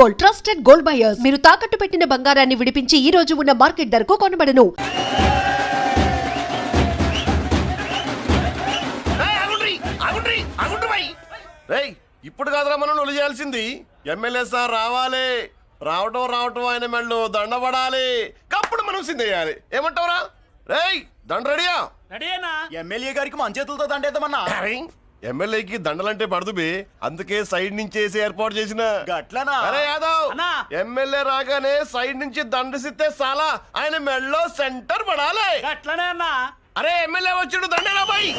Gold, trusted gold buyers. మీరు తాకట్టు పెట్టిన బంగారాన్ని విడిపించి ఈ రోజు ఉన్న మార్కెట్ ధరకు కొనబడను. ఇప్పుడు కాదురా మనం ఒళ్ళు చేయాల్సింది. ఎమ్మెల్యే సార్ రావాలి, రావటం ఆయన మెళ్ళు దండపడాలి, కప్పుడు మనం సిద్ధేయాలి. ఏమంటావురా? రేయ్ దండ రెడీయా? రెడీనా? ఎమ్మెల్యే గారికి మన చేతులతో దండేద్దామన్నా. ఎమ్మెల్యేకి దండలంటే పడుతుంది, అందుకే సైడ్ నుంచి వేసి ఏర్పాటు చేసిన. గట్లనా? అరే యాదవ్, ఎమ్మెల్యే రాగానే సైడ్ నుంచి దండసిస్తే చాలా ఆయన మెళ్ళో సెంటర్ పడాలి. గట్లనే అన్నా. అరే ఎమ్మెల్యే వచ్చిండు, దండేరా బాయ్.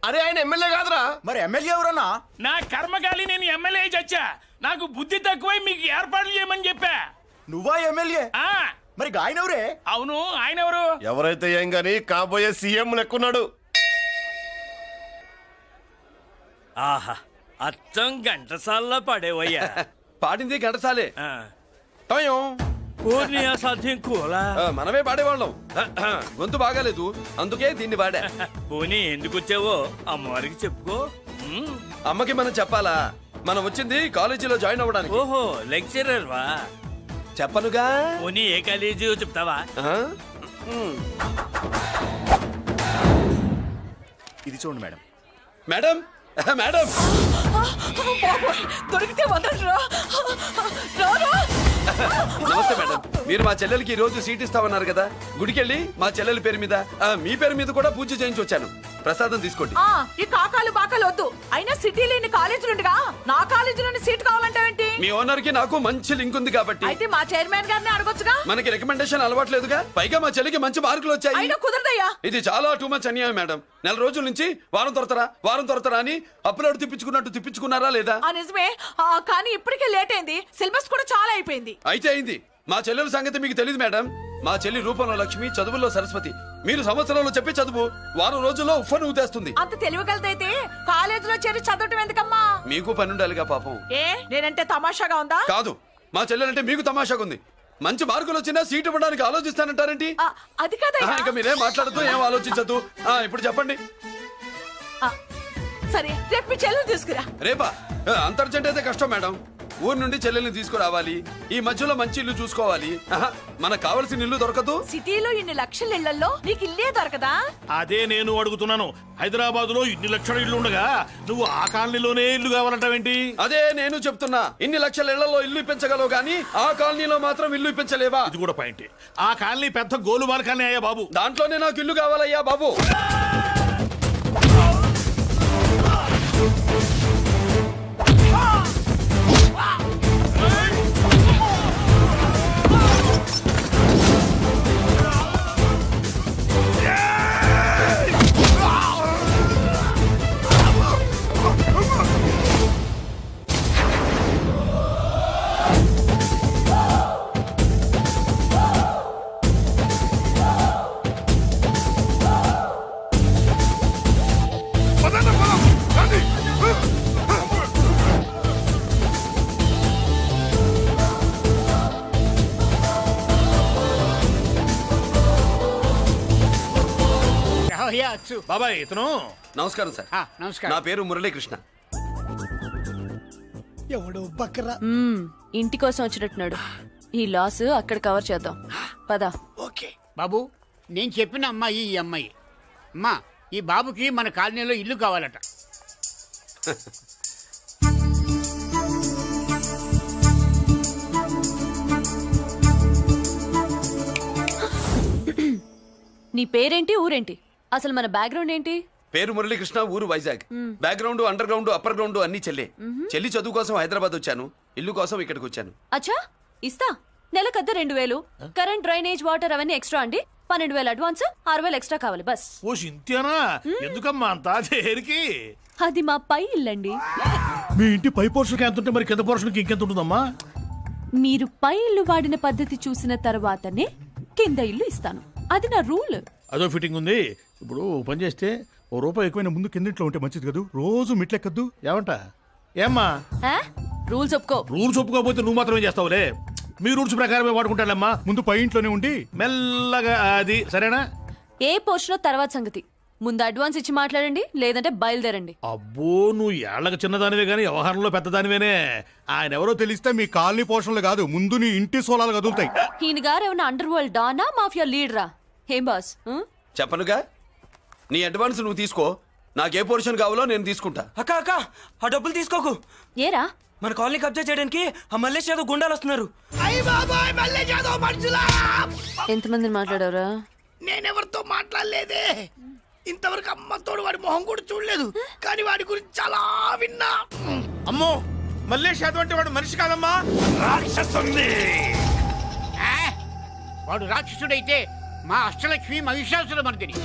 అరే ఆయన ఎమ్మెల్యే కాదురా. మరి ఎమ్మెల్యే ఎవరన్నా? నా కర్మకాలి, నేను ఎమ్మెల్యే చచ్చా. నాకు బుద్ధి తక్కువై మీకు ఏర్పాట్లు చేయమని చెప్పా. నువ్వా ఎమ్మెల్యే? మరి ఆయన ఎవరే? అవును, ఆయన ఎవరు? ఎవరైతే ఏం గాని కాబోయే సీఎం లెక్కున్నాడు. ఆహా, అచ్చం ఘంటసాల్లో పడేవయ్యా. పాడింది ఘంటసాలే. పూర్ణి అసాధ్యం కూలా. మనమే పాడేవాళ్ళం. గొంతు బాగాలేదు, అందుకే దీన్ని పాడా. పోనీ ఎందుకు వచ్చావో అమ్మవారికి చెప్పుకో. అమ్మకి మనం చెప్పాలా? మనం వచ్చింది కాలేజీలో జాయిన్ అవ్వడానికి. ఓహో, లెక్చరర్ వా? చెప్పనుగా. పోనీ ఏ కాలేజీ చెప్తావా? ఇది చూడండి మేడం. మేడం మేడం దొరికితే వదలరా. నమస్తే మేడం. మీరు మా చెల్లెలకి ఈ రోజు సీట్ ఇస్తామన్నారు కదా, గుడికెళ్ళి మా చెల్లెల పేరు మీద మీ పేరు మీద కూడా పూజ చేయించి వచ్చాను. ప్రసాదం తీసుకోండి. ఈ కాకాలు బాకాలు వద్దు. అయినా సిటీలో ఇన్ని కాలేజీలుండగా నా కాలేజీలోని సీట్ కావాలంటావేంటి? మీ ఓనర్ కి నాకు మంచి లింక్ ఉంది కాబట్టి. అయితే మా చైర్మన్ గారిని అడగొచ్చుగా. మనకి రికమెండేషన్ అలవాట్లేదుగా, పైగా మా చెల్లికి మంచి మార్కులు వచ్చాయి. అయినా కుదరదయ్యా. ఇది చాలా టూ మచ్ అన్యాయం మేడం. నెల రోజుల నుంచి వారం తొరతరా అని అప్లోడ్ తిప్పించుకున్నట్టు తిప్పించుకున్నారా లేదా? నిజమే, కానీ ఇప్పటికే లేట్ అయింది. సిలబస్ కూడా చాలా అయిపోయింది. అయితే అయింది. మా చెల్లెల సంగతి మీకు తెలియదు మేడం. మా చెల్లి రూపంలో లక్ష్మి, చదువుల్లో సరస్వతి. మీరు సంవత్సరంలో చెప్పి చదువు వారం రోజుల్లో ఉఫ్ఫను ఊతేస్తుంది. అంత తెలివిగలదైతే కాలేజీలో చేరి చదవటం ఎందుకమ్మా? మీకు పని ఉండాలిగా పాపం. నేనంటే తమాషాగా ఉందా? కాదు, మా చెల్లెలంటే మీకు తమాషాగా ఉంది. మంచి మార్కులు వచ్చినా సీట్ ఇవ్వడానికి ఆలోచిస్తానంటారేంటి? అది కాదా. ఇంకా మీరేం మాట్లాడుతూ ఏం ఆలోచించద్దు. ఇప్పుడు చెప్పండి. సరే, రేపు మీ చెల్లెలు తీసుకురా. రేపా? అంత అర్జెంట్ అయితే కష్టం మేడం. ఊరు నుండి చెల్లెల్ని తీసుకురావాలి, ఈ మధ్యలో మంచి ఇల్లు చూసుకోవాలి. మనకు కావాల్సిన ఇల్లు దొరకదు. సిటీలో ఇన్ని లక్షల ఇళ్లలో నీకు ఇల్లే దొరకదా? అదే నేను అడుగుతున్నాను. హైదరాబాద్ లో ఇన్ని లక్షల ఇల్లు ఉండగా నువ్వు ఆ కాలనీలోనే ఇల్లు కావాలంటావేంటి? అదే నేను చెప్తున్నా. ఇన్ని లక్షల ఇళ్లలో ఇల్లు ఇప్పించగలవు గానీ ఆ కాలనీలో మాత్రం ఇల్లు ఇప్పించలేవా? ఇది కూడా పాయింట్. ఆ కాలనీ పెద్ద గోలుమాల కాలనీ అయ్యా బాబు. దాంట్లోనే నాకు ఇల్లు కావాలయ్యా బాబు. బాబాయ్ ఇతను. నమస్కారం సార్. నమస్కారం. నా పేరు మురళీకృష్ణ. ఎవడు బక్కరా ఇంటి కోసం వచ్చినట్టున్నాడు. ఈ లాస్ అక్కడ కవర్ చేద్దాం పదా. ఓకే బాబు, నేను చెప్పిన అమ్మాయి ఈ అమ్మాయి. అమ్మా, ఈ బాబుకి మన కాలనీలో ఇల్లు కావాలట. నీ పేరేంటి, ఊరేంటి, అసలు మన బ్యాక్గ్రౌండ్ ఏంటి? పేరు మురళీకృష్ణ, ఊరు Vizag. Background, under ground, upper ground అన్ని చెల్లి. చెల్లి చదువు కోసం హైదరాబాద్ వచ్చాను, ఇల్లు కోసం ఇక్కడికి వచ్చాను. అచ్చా, ఇస్తా. నెలకద్ద 2000, కరెంట్, డ్రైనేజ్, వాటర్ అవన్నీ ఎక్స్ట్రా అండి. 12,000 అడ్వాన్స్, 6,000 ఎక్స్ట్రా కావాలి బస్. ఓ సింతేనా? ఎందుకమ్మా అంతా దేనికి? అది మా పై ఇల్లండి. మీ ఇంటి పై పోర్షన్కి ఎంత ఉంటే మరి కింద పోర్షన్కి ఇంకెంత ఉంటుందమ్మా? మీరు పై ఇల్లు వాడిన పద్ధతి చూసిన తర్వాతనే కింద ఇల్లు ఇస్తాను. అది నా రూల్. అదో ఫిట్టింగ్ ఉంది. ఇప్పుడు పని చేస్తే రూపాయి ఎక్కువైనా ముందు కిందింట్లో ఉంటే మంచిది కదా, రోజు మిట్లెక్కద్దు. ఏమంటా? ఏమ్మా రూల్స్ ఒప్పుకో. రూల్స్ ఒప్పుకోకపోతే నువ్వు మాత్రమే చేస్తావులే. మీ రూల్స్ ప్రకారమే వాడుకుంటానమ్మా. ముందు పై ఇంట్లోనే ఉండి మెల్లగా అది సరేనా? ఏ పోర్షన్ తర్వాత సంగతి. ముందు అడ్వాన్స్ ఇచ్చి మాట్లాడండి, లేదంటే బయలుదేరండి. అబ్బో, నువ్వు ఏళ్ళకి చిన్నదానివే కానీ వ్యవహారంలో పెద్దదానివేనే. ఆయన ఎవరో తెలిస్తే మీ కాలనీ పోషణలు కాదు, ముందు నీ ఇంటి సోలాలు కదులుతాయి. ఈయన గారు ఏమైనా అండర్ వరల్డ్ డానా, మాఫియా లీడరా? ఏం బాస్? చెప్పనుగా, నీ అడ్వాన్స్ నువ్వు తీసుకో. నాకే పోర్షన్ కావాలో నేను తీసుకుంటా. అక్క అక్క ఆ డబ్బులు తీసుకోకు. ఏరా? మన కాలనీ కబ్జా చేయడానికి ఆ మల్లేష్ యాదవ్ గుండాలు వస్తున్నారు. ఎంతమందిని మాట్లాడారా? నేనెవరితో మాట్లాడలేదే. ఇంతవరకు అమ్మతోడు వాడి మొహం కూడా చూడలేదు, కానీ వాడి గురించి చాలా విన్నా. అమ్మో, మల్లేష్ యాదవ్ అంటే వాడు మనిషి కాదమ్మా, రాక్షసుంది. వాడు రాక్షసుడైతే మా అష్టలక్ష్మి మహిషాసుల మర్దిని.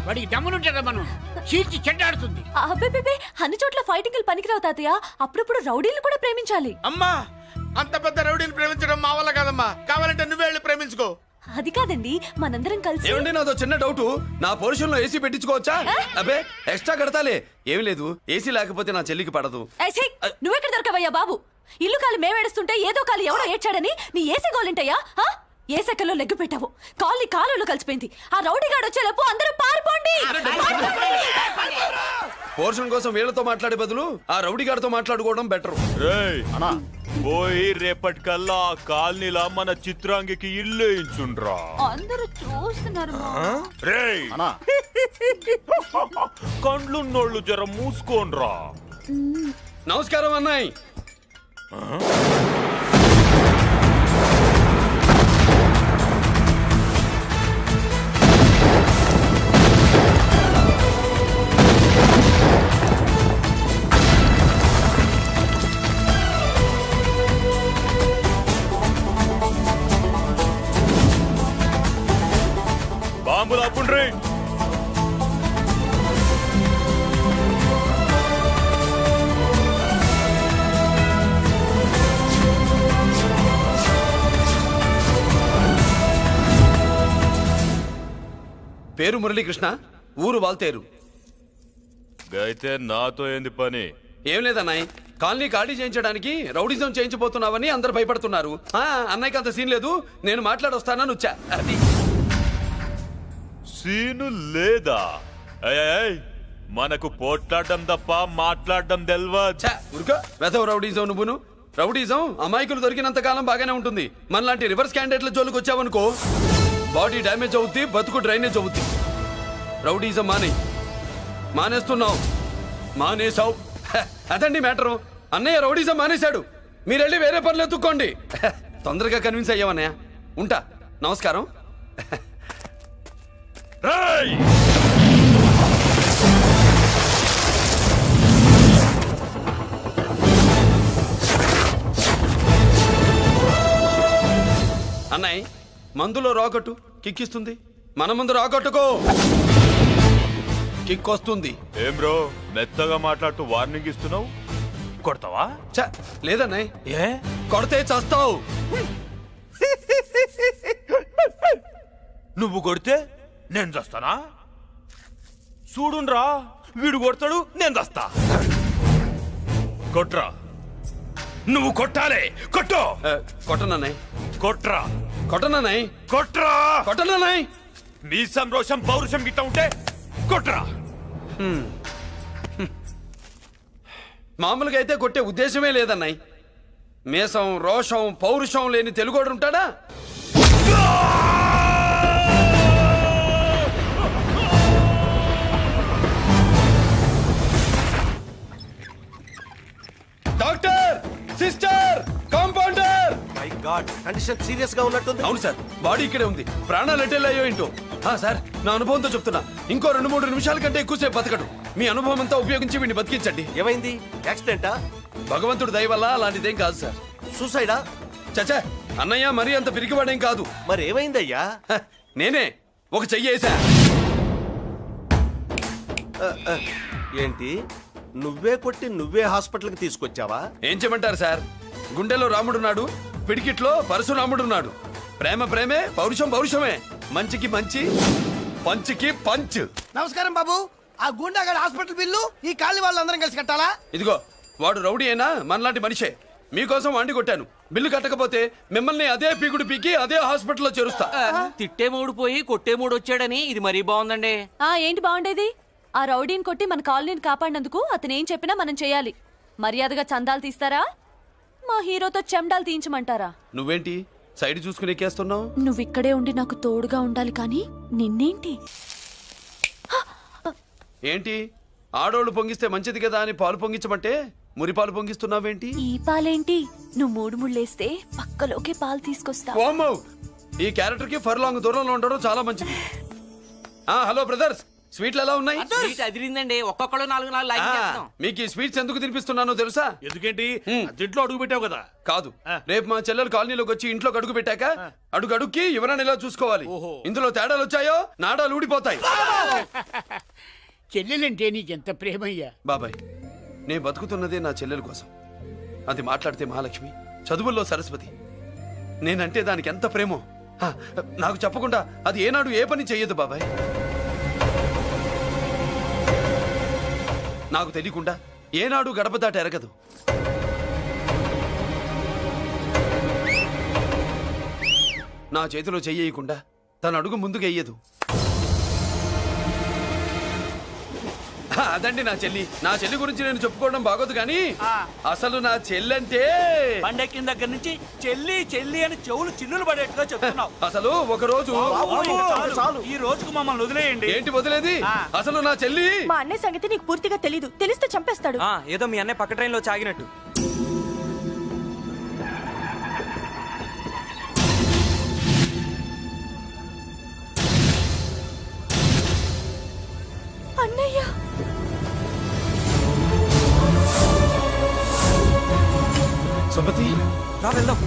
వాడికి దమ్మునుంటారా మనం చీల్చి చెడ్డాడుతుంది. అబ్బే, అన్ని చోట్ల ఫైటింగ్ పనికిరావు తాతయ్య. అప్పుడప్పుడు రౌడీలు కూడా ప్రేమించాలి. అమ్మా, అంత పెద్ద రౌడీని ప్రేమించడం మా వల్ల కాదమ్మా. కావాలంటే నువ్వే వెళ్ళి ప్రేమించుకో. అది కాదండి, మనందరం కలిసి. ఏమండి, నాదో చిన్న డౌట్. నా పోర్షన్ లో ఏసీ పెట్టించుకోవచ్చా? అబ్బే, ఎక్స్ట్రా కడతాలే. ఏమి లేదు, ఏసీ లేకపోతే నా చెల్లికి పడదు. నువ్వెక్కడ దొరకవయ్యా బాబు? ఇల్లు కాలు మేమేడుస్తుంటే ఏదో కాలు ఎవరో ఏడ్చాడని నీ ఏసీ గోలింటయ్యా? ఏ సెకల్లో లెగ్గు పెట్టావు? కాలి కాలులో కలిసిపోయింది. ఆ రౌడీ గాడు వచ్చేలోపు అందరూ పారిపోండి. పోర్షన్ కోసం వీళ్ళతో మాట్లాడే బదులు ఆ రౌడీ గారితో మాట్లాడుకోవడం బెటర్. పోయి రేపటికల్లా ఆ కాలనీలా మన చిత్రాంగికి ఇల్లు వేయించుండ్రా. అందరూ చూస్తున్నారు. రేయ్, కండ్లున్నోళ్ళు జర మూసుకోండ్రా. నమస్కారం అన్నాయ్. బాంబులు ఆపుండ్రీ. పేరు మురళీకృష్ణ, ఊరు వాల్తేరు. అయితే నాతో ఏంది పని? ఏం లేదన్నాయ్, కాలనీ ఖాళీ చేయించడానికి రౌడిజం చేయించబోతున్నావని అందరు భయపడుతున్నారు. అన్నయ్యకి అంత సీన్ లేదు, నేను మాట్లాడొస్తానని వచ్చా. అది సీను లేదా? మనకు పోట్లాడడం తప్ప మాట్లాడడం తెల్వా. ఉరుకో, వెధవ రౌడీజం నువ్వును. రౌడీజం అమాయకులు దొరికినంత కాలం బాగానే ఉంటుంది. మనలాంటి రివర్స్ క్యాండిడేట్ల జోలికి వచ్చావనుకో, బాడీ డ్యామేజ్ అవుద్ది, బతుకు డ్రైనేజ్ అవుద్ది. రౌడీజం మానేస్తున్నావు, మానేసావు. అదండి మ్యాటరు. అన్నయ్య రౌడీజం మానేశాడు, మీరెళ్ళి వేరే పనులు ఎత్తుక్కోండి. తొందరగా కన్విన్స్ అయ్యావన్నయ్య. ఉంటా, నమస్కారం. అన్నయ్య, మందులో రాకట్టు కిక్కిస్తుంది, మన ముందు రాకట్టుకో కిక్ వస్తుంది. ఏం బ్రో, మెత్తగా మాట్లాడుతూ వార్నింగ్ ఇస్తున్నావు? కొడతావా? లేదన్నయ్య. ఏ కొడితే చస్తావు. నువ్వు కొడితే నేను చస్తానా? చూడుండ్రా, వీడు కొడతాడు, నేను చస్తా. కొట్రా, నువ్వు కొట్టాలే. కొట్టు. కొట్టనన్నయ్య. కొట్రా. కొట్టనన్నయ్య. కొట్రా. కొట్టనన్నయ్య. నీ సంరోషం పౌరుషం గిట్ట ఉంటే కొట్రా. మామూలుగా అయితే కొట్టే ఉద్దేశమే లేదన్నయ్య. మేషం, రోషం, పౌరుషం లేని తెలుగోడు ఉంటాడా? Doctor, sister, compounder. My God, condition serious గా ఉన్నట్టుంది. అవును సార్, బాడీ ఇక్కడే ఉంది. ప్రాణాలు ఎట్టెళ్ళాయో ఏంటో. సార్, నా అనుభవంతో చెప్తున్నా, ఇంకో 2-3 నిమిషాల కంటే ఎక్కువసేపు బతకడు. మీ అనుభవం అంతా ఉపయోగించి వీడిని బతికించండి. ఏమైంది? యాక్సిడెంటా? భగవంతుడు దయ వల్ల అలాంటిదేం కాదు సార్. సూసైడా? చచ్చా, అన్నయ్య మరీ అంత పిరికివాడేం కాదు. మరి ఏమైందయ్యా? నేనే ఒక చెయ్యి వేసా. ఏంటి, నువ్వే కొట్టి నువ్వే హాస్పిటల్కి తీసుకొచ్చావా? ఏం చేయమంటారు సార్, గుండెలో రాముడున్నాడు, పిడికిట్లో పరశురాముడున్నాడు. ప్రేమ ప్రేమే, పౌరుషం పౌరుషమే. మంచికి మంచి, పంచికి పంచ్. నమస్కారం బాబు. ఆ గుండాగడ్ హాస్పిటల్ బిల్లు ఈ కాలనీ వాళ్ళందరం కలిసి కట్టాలా? ఇదిగో, వాడు రౌడీ అయినా మనలాంటి మనిషే. మీకోసం వండి కొట్టాను. బిల్లు కట్టకపోతే మిమ్మల్ని అదే పీకుడు పీకి అదే హాస్పిటల్లో చేరుస్తా. తిట్టే మూడు పోయి కొట్టే మూడు వచ్చాడని ఇది మరీ బాగుందండి. ఏంటి బాగుండేది? ఆ రౌడీని కొట్టి మన కాలనీని కాపాడినందుకు అతను ఏం చెప్పినా మనం చేయాలి. మర్యాదగా చందాలు తీస్తారా, మా హీరోతో చెండాలు తీయించమంటారా? నువ్వేంటి సైడ్ చూసుకుని ఎక్కేస్తున్నావు? నువ్వు ఇక్కడే ఉండి నాకు తోడుగా ఉండాలి కానీ నిన్నేంటి? ఏంటి ఆడోళ్ళు పొంగిస్తే మంచిది కదా అని పాలు పొంగించమంటే మురిపాలు పొంగిస్తున్నావేంటి? ఈ పాలేంటి? నువ్వు మూడు ముళ్ళేస్తే పక్కలోకే పాలు తీసుకొస్తా. ఓమ్మో, ఈ క్యారెక్టర్ కి ఫర్ లాంగ్ దూరంలో ఉండడం చాలా మంచిది. హలో బ్రదర్స్, స్వీట్లు ఎలా ఉన్నాయి? అదిరిందండి, ఒక్కొక్కడు 4 లైక్ చేస్తాం. మీకు ఈ స్వీట్స్ ఎందుకు తినిపిస్తున్నానో తెలుసా? ఎందుకేంటి దీంట్లో అడుగు పెట్టావు కదా. కాదు, రేపు మా చెల్లెలు కాలనీలోకి వచ్చి ఇంట్లో అడుగు పెట్టాక అడుగుకి ఎవరైనా ఇలా చూసుకోవాలి. ఇందులో తేడాలు వచ్చాయో నాడాలు ఊడిపోతాయి. చెల్లెలంటే నీకెంత ప్రేమయ్యా. బాబాయ్, నేను బతుకుతున్నదే నా చెల్లెల కోసం. అది మాట్లాడితే మహాలక్ష్మి, చదువుల్లో సరస్వతి. నేనంటే దానికి ఎంత ప్రేమో నాకు చెప్పకుండా అది ఏనాడు ఏ పని చెయ్యదు బాబాయ్. నాకు తెలియకుండా ఏనాడు గడప దాట ఎరగదు. నా చేతిలో చెయ్యకుండా తన అడుగు ముందుకు వెయ్యదు. అదండి నా చెల్లి. నా చెల్లి గురించి నేను చెప్పుకోవడం బాగోదు కానీ అసలు నా చెల్లంటే పండెక్కిన దగ్గర నుంచి చెల్లి చెల్లి అని చెవులు చిల్లులు పడేట్టుగా చెప్తున్నావు. అసలు ఒక రోజు ఈ రోజుకు మమ్మల్ని వదిలేయండి. ఏంటి వదిలేది? అసలు నా చెల్లి మా అన్నయ్య సంగతి నీకు పూర్తిగా తెలీదు. తెలిస్తే చంపేస్తాడు. ఏదో మీ అన్నయ్య పక్క ట్రైన్ లో చాగినట్టు. అన్నయ్య సుమతి, రా వెళ్దాం.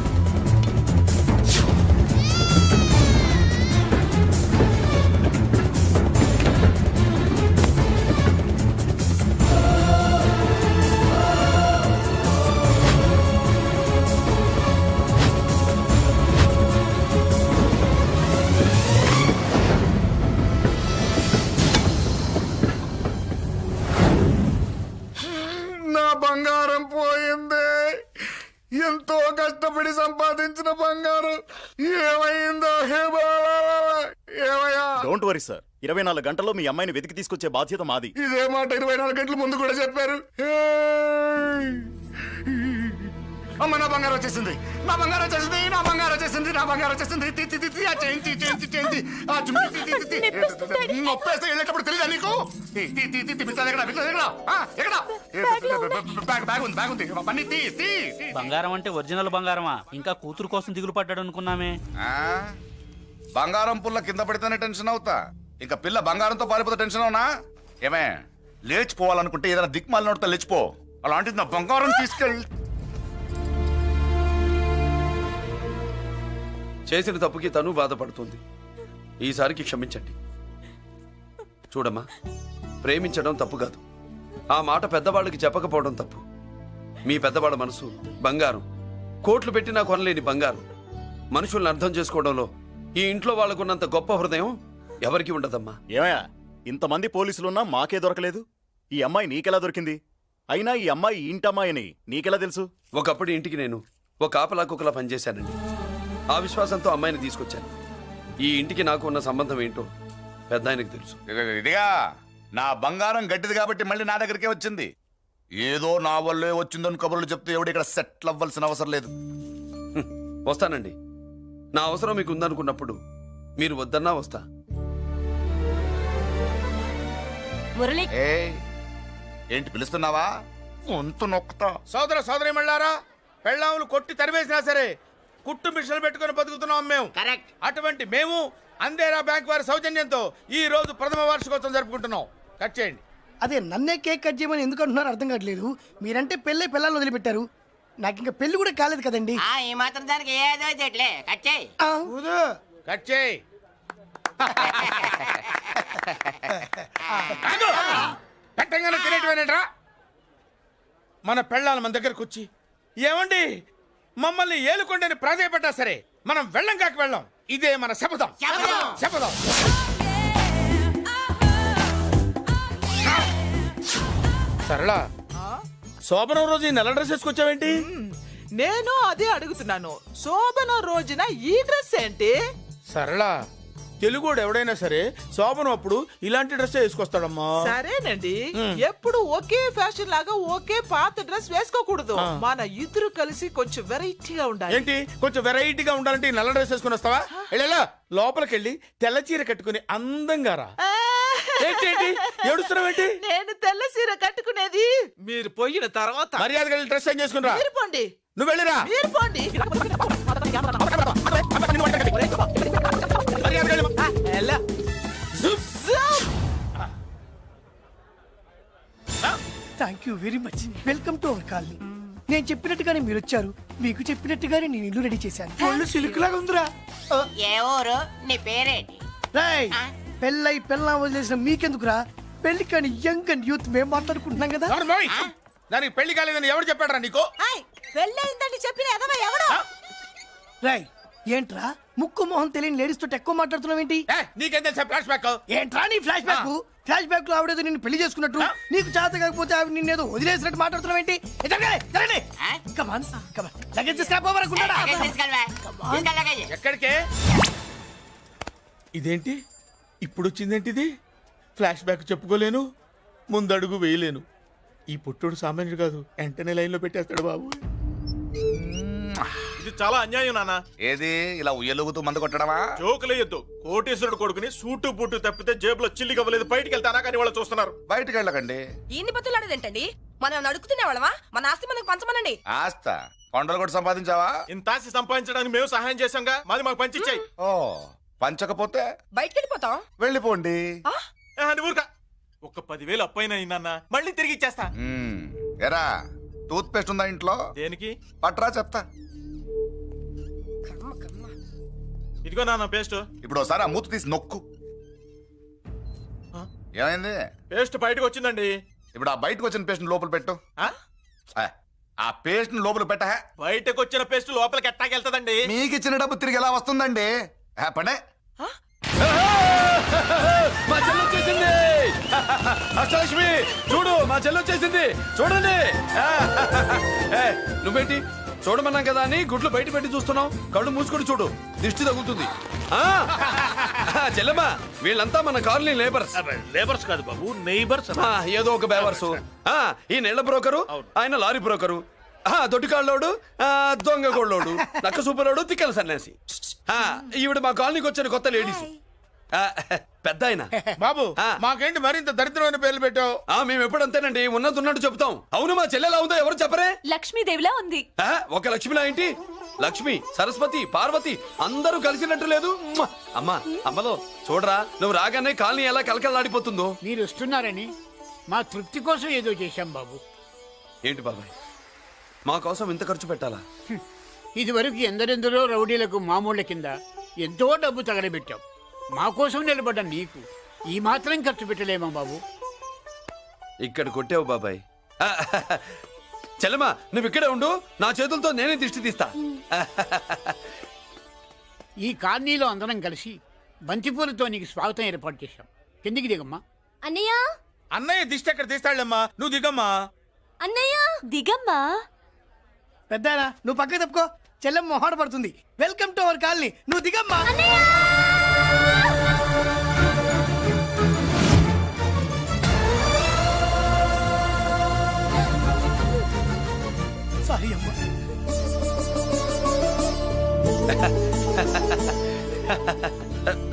నా బంగారం పోయింది. ఎంతో కష్టపడి సంపాదించిన బంగారం ఏమైందో హే బాబా, ఏమయ్యా? డోంట్ వరీ సార్, 24 గంటల్లో మీ అమ్మాయిని వెతికి తీసుకొచ్చే బాధ్యత మాది. ఇదే మాట 24 గంటల ముందు కూడా చెప్పారు. అమ్మ, నా బంగారం వచ్చేసింది, నా బంగారం వచ్చేసింది, నా బంగారం వచ్చేసింది, నా బంగారం వచ్చేసింది. ఆ చేయించి చేయించి చేయించి ఆ చుమ్మి నొప్పేస్తే వెళ్ళేటప్పుడు తెలియదా నీకు? బ్యాగ్ ఉంది పని తీ. బంగారం అంటే ఒరిజినల్ బంగారమా? ఇంకా కూతురు కోసం దిగులు పడ్డాడు అనుకున్నామే. బంగారం పుల్ల కింద పడితేనే టెన్షన్ అవుతా, ఇంకా పిల్ల బంగారంతో పారిపోతే టెన్షన్ అవునా? ఏమే, లేచిపోవాలనుకుంటే ఏదైనా దిక్మాలి నోడితే లేచిపో. అలాంటిది నా బంగారం తీసుకెళ్ళి. చేసిన తప్పుకి తను బాధపడుతుంది. ఈసారికి క్షమించండి. చూడమ్మా, ప్రేమించడం తప్పు కాదు, ఆ మాట పెద్దవాళ్ళకి చెప్పకపోవడం తప్పు. మీ పెద్దవాళ్ళ మనసు బంగారం, కోట్లు పెట్టినా కొనలేని బంగారం. మనుషుల్ని అర్థం చేసుకోవడంలో ఈ ఇంట్లో వాళ్ళకున్నంత గొప్ప హృదయం ఎవరికి ఉండదమ్మా. ఏమయ్యా, ఇంతమంది పోలీసులున్నా మాకే దొరకలేదు. ఈ అమ్మాయి నీకెలా దొరికింది? అయినా ఈ అమ్మాయి ఇంటమ్మాయి అని నీకెలా తెలుసు? ఒకప్పుడు ఇంటికి నేను ఒక ఆపలా కుక్కలా పనిచేశానండి. ఆ విశ్వాసంతో అమ్మాయిని తీసుకొచ్చాను. ఈ ఇంటికి నాకు ఉన్న సంబంధం ఏంటో పెద్ద ఆయనకు తెలుసు. ఇదిగా నా బంగారం గట్టిది కాబట్టి మళ్ళీ నా దగ్గరికే వచ్చింది. ఏదో నా వల్లే వచ్చిందని కబుర్లు చెప్తే ఎవడు ఇక్కడ సెటిల్ అవ్వాల్సిన అవసరం లేదు. వస్తానండి. నా అవసరం మీకు ఉందనుకున్నప్పుడు మీరు వద్దన్నా వస్తా. మురళి, ఏంటి పిలుస్తున్నావా? గొంతు నొక్కుతా. సోదర సోదరి మళ్ళారా, పెళ్ళాములు కొట్టి తరివేసినా సరే కుట్టు మిషన్లు పెట్టుకుని బతుకుతున్నాం మేము. కరెక్ట్. అటువంటి మేము అందేరా బ్యాంక్ వారి సౌజన్యంతో ఈ రోజు ప్రథమ వార్షికోత్సవం జరుపుకుంటున్నాం. కట్ చేయండి. అదే నన్నే కేక్ కట్ చేయమని ఎందుకు అంటున్నారు అర్థం కావట్లేదు. మీరంటే పెళ్ళై పిల్లల్ని వదిలిపెట్టారు, నాకు ఇంకా పెళ్లి కూడా కాలేదు కదండి. ఈ మాత్రం దానికి ఏదో చెట్లే కట్ చేయి. కట్ చేయి. పెట్టంగానే తినేటివేనేట్రా? మన పెళ్ళాలు మన దగ్గరకు వచ్చి ఏమండి మమ్మల్ని ఏలుకొండని ప్రాధాయపడ్డా సరే మనం వెళ్ళం కాక వెళ్ళం. ఇదే మన శపథం. శపథం. సరళ, శోభనం రోజు ఈ నెల డ్రెస్ వేసుకొచ్చావేంటి? నేను అదే అడుగుతున్నాను. శోభన రోజున ఈ డ్రెస్ ఏంటి? సరళ, తెలుగుడు ఎవడైనా సరే శోభనం అప్పుడు ఇలాంటి డ్రెస్ వేసుకొస్తాడమ్మా. సరేనండి, ఎప్పుడు ఒకే ఫ్యాషన్ లాగా ఒకే పాత డ్రెస్ వేసుకోకూడదు. మన ఇద్దరు కలిసి కొంచెం వెరైటీగా ఉండాలి. ఏంటి కొంచెం వెరైటీగా ఉండాలంటే ఈ నల్ల డ్రెస్ వేసుకుని వస్తావా? వెళ్ళా లోపలికి వెళ్ళి తెల్ల చీర కట్టుకుని అందంగా రా. ఏంటి ఏడుస్తున్నావేంటి? నేను తెల్ల సీర కట్టుకునేది మీరు పోయిన తర్వాత. మర్యాదగా వెళ్ళి డ్రెస్ చేంజ్ చేసుకుని రా. మీరు పోండి, నువ్వు వెళ్ళిరా. మీరు పోండి. మర్యాదగా వెళ్ళి. ఎలా? Thank you very much. Welcome to our colony. నేను చెప్పినట్టుగానే మీరు వచ్చారు, మీకు చెప్పినట్టుగానే నేను ఇల్లు రెడీ చేశాను. ఒళ్ళు సిల్క్ లాగా ఉందిరా. ఏ ఊరు? నీ పేరేంటి? రాయ్, పెళ్ళై పెళ్ళా వదిలేసిన మీకెందుకురా? పెళ్లి కాని యంగ్ అండ్ యూత్ మేము మాట్లాడుకుంటున్నాం కదా. ఎవరు మోయ్? దానికి పెళ్లి కాలేదని ఎవరు చెప్పాడరా నీకు? పెళ్ళయిందని చెప్పిన ఎదవ ఎవడు? రాయ్, ఏంట్రా ముక్కు మొహం తెలియని లేడీస్ తోటి ఎక్కువ మాట్లాడుతున్నావు ఏంటి? నీకేం తెలుసా ఫ్లాష్ బ్యాక్? ఏంట్రా నీ ఫ్లాష్ బ్యాక్? ఫ్లాష్ బ్యాక్ లో ఆవిడేదో నిన్ను పెళ్లి చేసుకున్నట్టు, నీకు చేత కాకపోతే ఆవిడ నిన్నేదో వదిలేసినట్టు మాట్లాడుతున్నావు ఏంటి? ఎక్కడికే? ఇదేంటి ఇప్పుడు వచ్చిందేంటి? ఇది ఫ్లాష్ బ్యాక్ చెప్పుకోలేను, ముందడుగు వేయలేను. ఈ పుట్టుడు సామాన్యుడు కాదు, వెంటనే లైన్ లో పెట్టేస్తాడు బాబు. ఇది చాలా అన్యాయం నాన్న. ఏది ఇలా ఉయ్యలుగుతూ మందు కొట్టడమా? జోకులేయొద్దు. కోటేశ్వరుడు కొడుకుని సూటు బూటు తప్పితే జేబులో చిల్లి కవ్వలేదు, బయటికి వెళ్తానా కానీ వాళ్ళు చూస్తున్నారు. బయటికి వెళ్ళకండి. ఈయన్ని బతులాడేదేంటండి? మనం నడుకుతున్న వాళ్ళమా? మన ఆస్తి మనకు పంచమనండి. ఆస్త కొండలు కూడా సంపాదించావా? ఇంత ఆస్తి సంపాదించడానికి మేము సహాయం చేశాంగా, మాది మాకు పంచిచ్చాయి. ఓ, పంచకపోతే బయటికి వెళ్ళిపోతాం. వెళ్ళిపోండి. అని ఊరుక. ఒక 10,000 అప్పైనా నాన్న, మళ్ళీ తిరిగి ఇచ్చేస్తా. ఎరా, టూత్ పేస్ట్ ఉందా ఇంట్లో? దేనికి? పట్రా చెప్తా. ఇదిగో నాన్న పేస్ట్. ఇప్పుడు ఒకసారి ఆ మూత తీసి నొక్కు. ఏమైంది? పేస్ట్ బయటకు వచ్చిందండి. ఇప్పుడు ఆ బయటకు వచ్చిన పేస్ట్ లోపల పెట్టు. ఆ పేస్ట్ లోపల పెట్ట. బయటకు వచ్చిన పేస్ట్ లోపలికి ఎట్టాకెళ్తదండి? మీకు ఇచ్చిన డబ్బు తిరిగి ఎలా వస్తుందండి? పడే. మా చెల్లి వచ్చేసింది. అష్టలక్ష్మి చూడు, మా చెల్లి వచ్చేసింది. చూడండి. నువ్వేంటి చూడమన్నాం కదా అని గుడ్లు బయట పెట్టి చూస్తున్నావు? కళ్ళు మూసుకొని చూడు, దిష్టి తగులుతుంది. చెల్లెమ్మా, వీళ్ళంతా మన కాలనీ లేబర్స్. లేబర్స్ కాదు బాబు, నైబర్స్. ఏదో ఒక బేవర్సు. ఈ నెల బ్రోకరు, ఆయన లారీ బ్రోకరు, దొడ్డికాళ్ళోడు, దొంగ గోళ్ళోడు, నక్క సూపరోడు, తిక్కల సన్యాసి. ఈవిడ మా కాలనీకి వచ్చిన కొత్త లేడీస్. పెద్ద ఆయన. బాబు, మాకేంటి మరింత దరిద్రమైన పేర్లు పెట్టావు? మేము ఎప్పుడంతేనండి, ఉన్నది ఉన్నట్టు చెప్తాం. అవును, మా చెల్లెలా ఉందో ఎవరు చెప్పరే? లక్ష్మీదేవిలా ఉంది. ఒక లక్ష్మిలా ఏంటి? లక్ష్మి, సరస్వతి, పార్వతి అందరూ కలిసినట్టు లేదు. అమ్మా, అమ్మలో చూడరా, నువ్వు రాగానే కాలనీ ఎలా కలకలాడిపోతుందో. మీరు వస్తున్నారని మా తృప్తి కోసం ఏదో చేశాం బాబు. ఏంటి బాబాయ్, మా కోసం ఇంత ఖర్చు పెట్టాలా? ఇదివరకు ఎందరెందరో రౌడీలకు మామూళ్ళ కింద ఎంతో డబ్బు తగలబెట్టాం. మా కోసం నిలబడ్డ నీకు ఈ మాత్రం ఖర్చు పెట్టలేమా బాబు? ఇక్కడ కొట్టావు బాబాయ్. చెల్లెమ్మా, నువ్వు ఇక్కడే ఉండు, నా చేతులతో నేనే దిష్టి తీస్తా. ఈ కాలనీలో అందరం కలిసి బంతిపూలతో నీకు స్వాగతం ఏర్పాటు చేశాం. కిందికి దిగమ్మా. అన్నయ్య, అన్నయ్య దిష్టి ఎక్కడ తీస్తాడమ్మా? నువ్వు దిగమ్మా. అన్నయ్య దిగమ్మా. పెద్దాయనా, నువ్వు పక్కకి తప్పుకో, చెల్లెమ్మ మొహాట పడుతుంది. Welcome to our colony. నువ్వు దిగమ్మా. సారీ అమ్మా.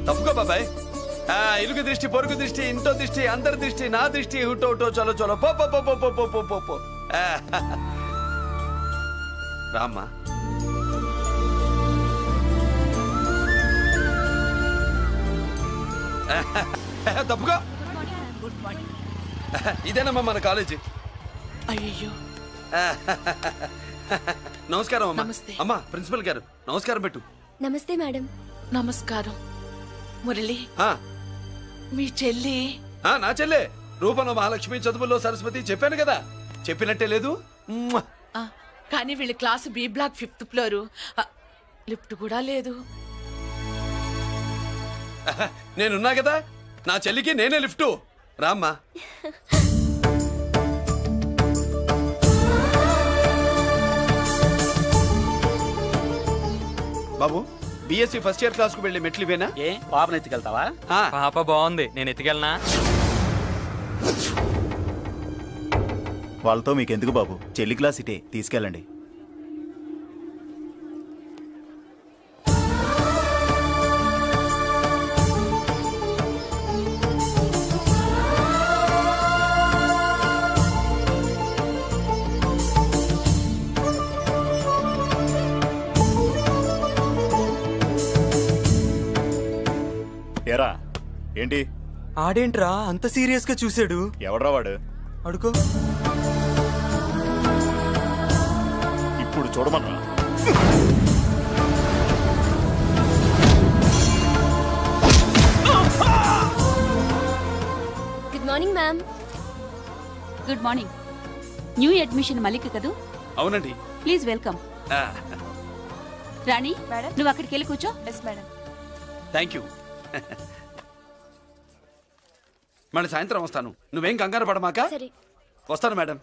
తప్పుకో బాబాయ్. ఇరుగు దృష్టి, పొరుగు దృష్టి, ఇంటో దృష్టి, అందరి దృష్టి, నా దృష్టి, హుటో హుటో, చలో చలో, పో పో పో పో పో పో పో పో. రామ్మా. తప్పుకో. ఇదేనమ్మా మన కాలేజీ. అయ్యో, నమస్కారం అమ్మా. నమస్తే. అమ్మా, ప్రిన్సిపల్ గారు నమస్కారం పెట్టు. నమస్తే మేడం. నమస్కారం. మురళి, ఆ, మీ చెల్లి నా చెల్లె రూపంలో మహాలక్ష్మి, చదువుల్లో సరస్వతి. చెప్పాను కదా, చెప్పినట్టే లేదు. కానీ వీళ్ళ class B block 5th floor. Lift కూడా లేదు. నేనున్నా కదా, నా చెల్లికి నేనే లిఫ్ట్. రామ్మా. బాబు బిఎస్సి ఫస్ట్ ఇయర్ క్లాస్ కు వెళ్ళి మెట్లు ఇవేనా? ఏ పాపను ఎత్తుకెళ్తావా? పాప బాగుంది, నేను ఎత్తుకెళ్ళనా? వాళ్ళతో మీకెందుకు బాబు, చెల్లి క్లాస్ ఇటే, తీసుకెళ్ళండి. ఏరా ఏంటి? ఆడేంట్రా అంత సీరియస్ గా చూసాడు? ఎవడ్రా వాడు? అడుకో. ఇప్పుడు చూడమన్నా. Good morning ma'am. Good morning. New admission Malik కదూ? అవునండి. Please welcome. ఆ, రాణి నువ్వు అక్కడికి వెళ్ళి కూర్చో. Yes madam. Thank you. మళ్ళీ సాయంత్రం వస్తాను, నువ్వేం కంగారు పడమాక. సరే. వస్తాను మేడం.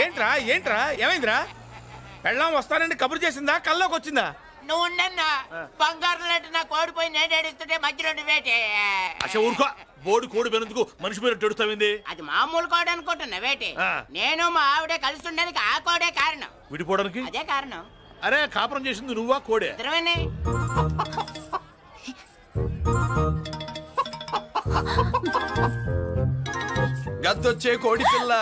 ఏంట్రా ఏంట్రా ఏమైందిరా? పెళ్ళాం వస్తానండి కబురు చేసిందా, కల్లోకి వచ్చిందా? నువ్వు ఉండన్నా బంగారం లాంటి నా కోడిపోయి నేను ఏడుస్తుంటే మధ్యలో వేటే. అసలు ఊరుకో, బోర్డు కోడి పెనందుకు మనిషి మీద తెడుస్తావింది. అది మామూలు కోడి అనుకుంటున్నా వేటే. ఆ. నేను మా ఆవిడే కలిసి ఉండడానికి ఆ కోడే కారణం. విడిపోవడానికి అదే కారణం. అరే కాపురం చేసింది నువ్వా కోడే? ఇద్దరమేనే. గద్దొచ్చే కోడి పిల్ల,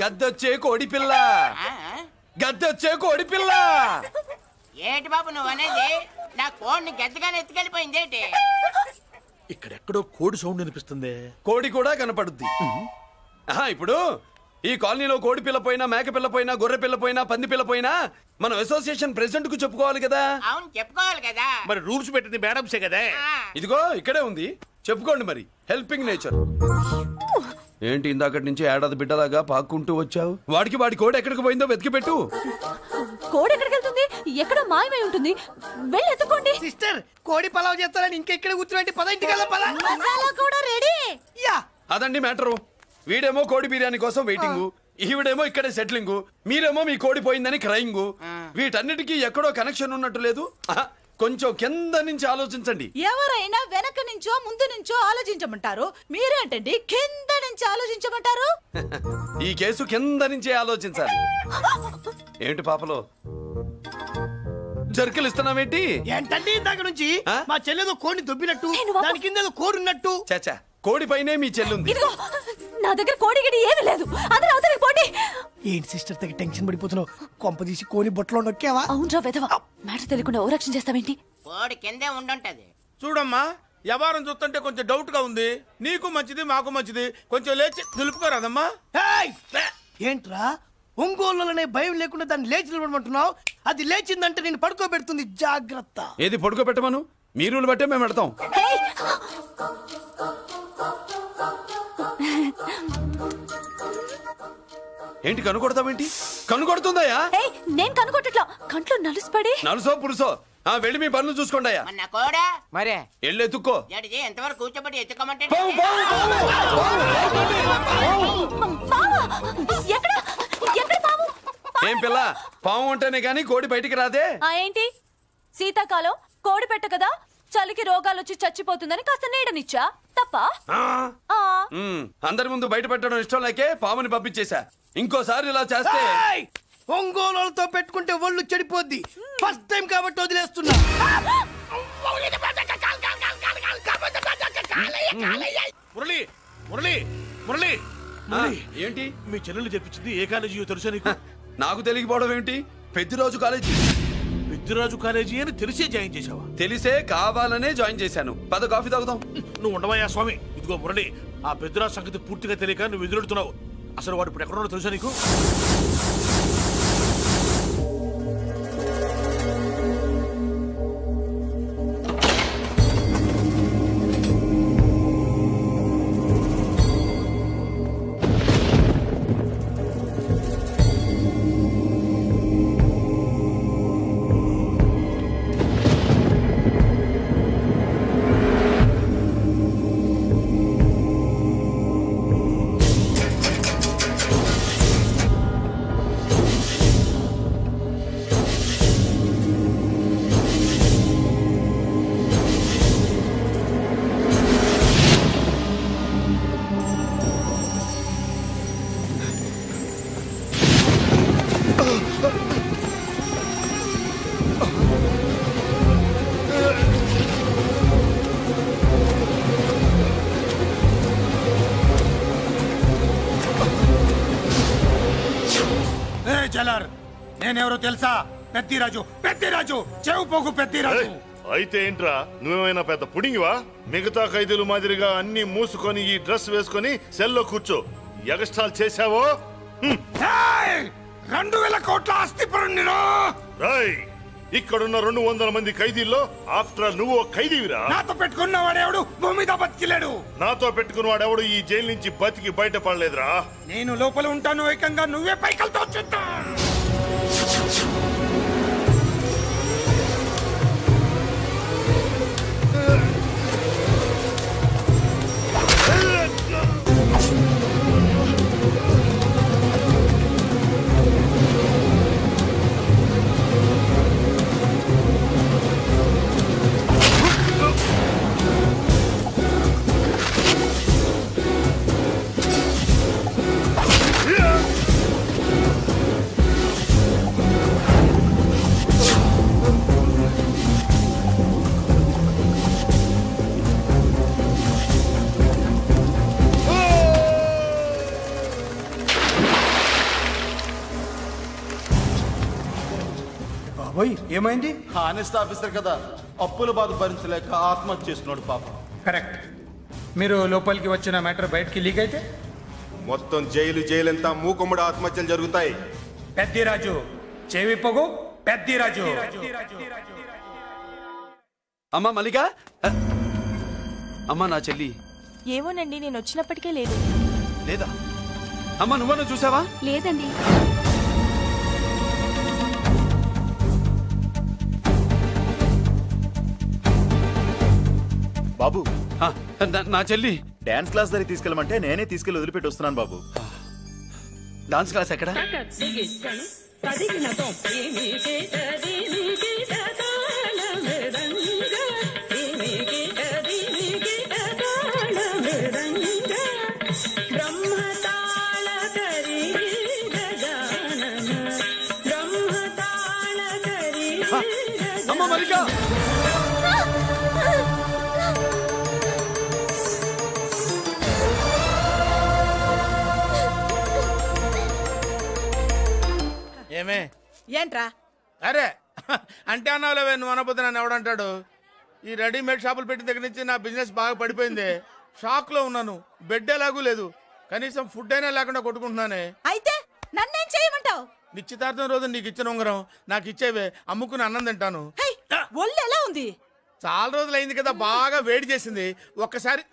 గద్దొచ్చే కోడి పిల్ల, ఆ? గద్దొచ్చే కోడి పిల్ల. ఏంటి బాబు నువ్వు అనేది? నా కోడిని గద్దగానే ఎత్తుకెళ్ళిపోయింది ఏంటి? ఇక్కడెక్కడో కోడి సౌండ్ అనిపిస్తుంది. కోడి కూడా కనపడుద్ది. ఆహా, ఇప్పుడు ఈ కాలనీలో కోడి పిల్ల పోయినా, మేక పిల్ల పోయినా, గొర్రె పిల్ల పోయినా, పంది పిల్ల పోయినా మనం అసోసియేషన్ ప్రెసిడెంట్ కు చెప్పుకోవాలి కదా. అవును చెప్పుకోవాలి కదా. మరి రూల్స్ పెట్టింది మేడంసే కదా. ఆ. ఇదిగో ఇక్కడే ఉంది, చెప్పుకోండి మరి. Helping nature. ఏంటి ఇందాకటి నుంచి ఏడాది బిడ్డలాగా పాక్కుంటూ వచ్చావు? వాడికి వాడి కోడి ఎక్కడికి పోయిందో వెతికి పెట్టు. కోడి ఎక్కడికి వెళ్తుంది? ఎక్కడ మాయమై ఉంటుంది. వెళ్ళి ఎత్తుకోండి. సిస్టర్ కోడి పలావ్ చేస్తారని ఇంకెక్కడ కూర్చోండి. పద ఇంటికి వెళ్దాం, పద. మసాలా కూడా రెడీ. యా అదండి మ్యాటరు. వీడేమో కోడి బిర్యానీ కోసం వెయిటింగ్, ఈవిడేమో ఇక్కడే సెటిలింగ్, మీరేమో మీ కోడి పోయిందని క్రయింగ్. వీటన్నిటికీ ఎక్కడో కనెక్షన్ ఉన్నట్టు లేదు. ఆహా, కొంచెం కింద నుంచి ఆలోచించండి. ఎవరైనా వెనక నుంచో ముందు నుంచో ఆలోచించమంటారు, మీరేంటండి కింద నుంచి ఆలోచించమంటారు? ఈ కేసు కింద నుంచే ఆలోచించాలి. ఏంటి పాపలో జర్కలు ఇస్తున్నావేంటి? ఏంటండి ఇందాక నుంచి ఆ? మా చెల్లెదో కోడిని దొబ్బినట్టు, నేను బాబు. దాని కింద ఏదో కోడి ఉన్నట్టు. చాచా, కోడి పైనే మీ చెల్లుంది. ఇదిగో నా దగ్గర కోడి గిడి ఏమీ లేదు. అందరూ అవతలికి పోండి. ఏంటి సిస్టర్ తెగ టెన్షన్ పడిపోతున్నావు? కొంపదీసి కోని బొట్టలో నొక్కావా? అవునరా వెధవ, మ్యాటర్ తెలియకుండా ఓ రక్షణ చేస్తావేంటి? కోడి కిందే ఉండుంటది. చూడమ్మా, వ్యవహారం చూస్తుంటే కొంచెం డౌట్ గా ఉంది. నీకు మంచిది మాకు మంచిది, కొంచెం లేచి నిలుపుకోరాదమ్మా. ఏయ్! ఏంట్రా ఒంగోలులోనే భయం లేకుండా దాన్ని లేచి నిలబడమంటున్నావు? అది లేచిందంటే నేను పడుకోబెడుతుంది, జాగ్రత్త. ఏది పడుకోబెట్టమను, మీ రూల్ బట్టే మేము పెడతాం. ఏయ్! ఏంటి కనుకొడతావేంటి? కనుకొడుతుందయ్యా? ఏయ్, నేను కనుగొట్టట్లా, కంట్లో నలుసుపడి. నలుసో పురుసో వెళ్ళి మీ పనులు చూసుకోండి. మన కోడా మరే వెళ్ళి ఎత్తుక్కో. జడిజీ ఎంతవరకు కూర్చోబెట్టి ఎత్తుకోమంటే పావా! ఎక్కడ ఎక్కడ పాము? ఏం పిల్ల, పాము ఉంటేనే గాని కోడి బయటికి రాదే. ఏంటి శీతాకాలం కోడి పెట్ట కదా, చలికి రోగాలు వచ్చి చచ్చిపోతుందని కాస్త నీడనిచ్చా, తప్ప? అందరి ముందు బయట పెట్టడం ఇష్టం లేకే పాముని పంపించేశా. ఇంకోసారి ఇలా చేస్తే ఒంగోలులతో పెట్టుకుంటే ఒళ్ళు చెడిపోద్ది. ఫస్ట్ టైం కాబట్టి వదిలేస్తున్నా. మురళి మురళి మురళి ఏంటి మీ చెల్లెలు చెప్పించింది ఏ కాలేజీ తెలుసా నీకు? నాకు తెలియకపోవడం ఏంటి? పెద్దిరాజు కాలేజీ. పెద్దిరాజు కాలేజీ అని తెలిసే జాయిన్ చేసావా? తెలిసే కావాలనే జాయిన్ చేశాను. పద కాఫీ తాగుదాం. నువ్వు ఉండవయ్యా స్వామి. ఇదిగో మురళి, ఆ పెద్దిరాజు సంగతి పూర్తిగా తెలియక నువ్వు ఎదురెడుతున్నావు. అసలు వాడు ఇప్పుడు ఎక్కడున్నాడో తెలుసా నీకు? జలర్, నేనెవరో తెలుసా? పెద్దిరాజు, పెద్దిరాజు, చెవు పోగు పెద్దిరాజు. అయితే ఏంట్రా, నువ్వేమైనా పెద్ద పుడింగివా? మిగతా ఖైదీలు మాదిరిగా అన్ని మూసుకొని ఈ డ్రెస్ వేసుకొని సెల్లో కూర్చో. ఎగస్ట్రాల్ చేశావో 2000 కోట్ల ఆస్తి పరుణ్ణిరో. ఇక్కడున్న 200 మంది ఖైదీల్లో ఆఫ్టర్ ఆల్ నువ్వు ఒక ఖైదీవిరా. నాతో పెట్టుకున్న వాడెవడు భూమి మీద బతికిలేడు. నాతో పెట్టుకున్న వాడెవడు ఈ జైలు నుంచి బతికి బయటపడలేదురా. నేను లోపల ఉంటాను, ఏకంగా నువ్వే పైకలతో చూద్దా. ఏమైంది? హానెస్ట్ ఆఫీసర్ కదా, అప్పుల బాధ భరించలేక ఆత్మహత్య చేసుకున్నాడు పాపం. కరెక్ట్. మీరు లోపలికి వచ్చిన మ్యాటర్ బయటికి లీక్ అయితే మొత్తం జైలు అంతా మూకుమ్మడి ఆత్మహత్యలు జరుగుతాయి. పెద్దిరాజు, చెవి పొగు పెద్దిరాజు. అమ్మా మల్లిక, అమ్మా నా చెల్లి ఏమోనండి, నేను వచ్చినప్పటికే లేదు. లేదా? అమ్మా నువ్వన్నా చూసావా? లేదండి. బాబు, నా చెల్లి డాన్స్ క్లాస్ దగ్గర తీసుకెళ్ళమంటే నేనే తీసుకెళ్లి వదిలిపెట్టి వస్తున్నాను బాబు. డాన్స్ క్లాస్ ఎక్కడ? అమ్మ మల్లిక, ఏమే? ఏంట్రా? అరే అంటే అన్నావులేవే, నువ్వు అనబోతే నన్ను ఎవడంటాడు? ఈ రెడీమేడ్ షాపులు పెట్టిన దగ్గర నుంచి నా బిజినెస్ బాగా పడిపోయింది. షాక్ లో ఉన్నాను. బెడ్ ఎలాగూ లేదు, కనీసం ఫుడ్ అయినా లేకుండా కొట్టుకుంటున్నానే. అయితే నన్నేం చేయమంటావు? నిశ్చితార్థం రోజు నీకు ఇచ్చిన ఉంగరం నాకు ఇచ్చేవే, అమ్ముకుని అన్నం తింటాను. ఒళ్ళు ఎలా ఉంది? చాలా రోజులు అయింది కదా, బాగా వేడి చేసింది. ఒక్కసారి